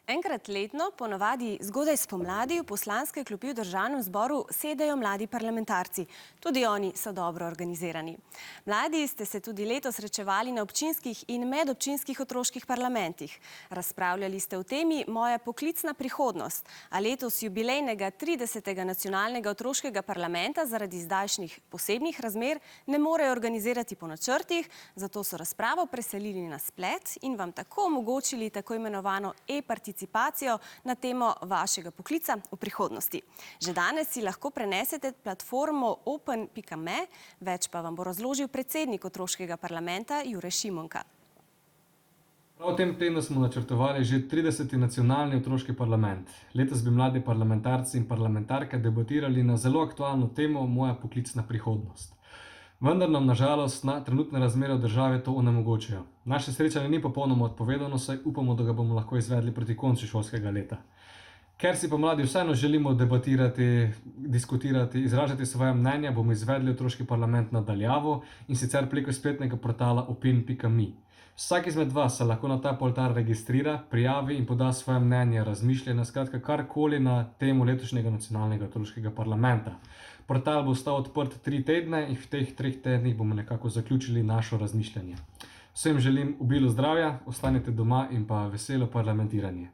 Enkrat letno, ponavadi zgodaj spomladi, v poslanske klopi v Državnem zboru sedejo mladi parlamentarci. Tudi oni so dobro organizirani. Mladi ste se tudi letos srečevali na občinskih in medobčinskih otroških parlamentih. Razpravljali ste o temi Moja poklicna prihodnost, a letos jubilejnega 30. nacionalnega otroškega parlamenta zaradi zdajšnjih posebnih razmer ne morejo organizirati po načrtih, zato so razpravo preselili na splet in vam tako omogočili tako imenovano e-participacijo na temo vašega poklica v prihodnosti. Že danes si lahko prenesete platformo open.me, več pa vam bo razložil predsednik otroškega parlamenta Jure Šimunka. Prav v tem tednu smo načrtovali že 30. nacionalni otroški parlament. Letos bi mladi parlamentarci in parlamentarke debatirali na zelo aktualno temo Moja poklicna prihodnost. Vendar nam na žalost trenutne razmere v državi to onemogočajo. Naše srečanje ni popolnoma odpovedano, saj upamo, da ga bomo lahko izvedli proti koncu šolskega leta. Ker si pa mladi vseeno želimo debatirati, diskutirati, izražati svoje mnenja, bomo izvedli otroški parlament na daljavo in sicer preko spletnega portala opin.me. Vsak izmed vas se lahko na ta portal registrira, prijavi in poda svoje mnenje, razmišljanja, skratka karkoli na temo letošnjega nacionalnega otroškega parlamenta. Portal bo ostal odprt 3 tedne in v teh 3 tednih bomo nekako zaključili našo razmišljanje. Vsem želim obilo zdravja, ostanite doma in pa veselo parlamentiranje.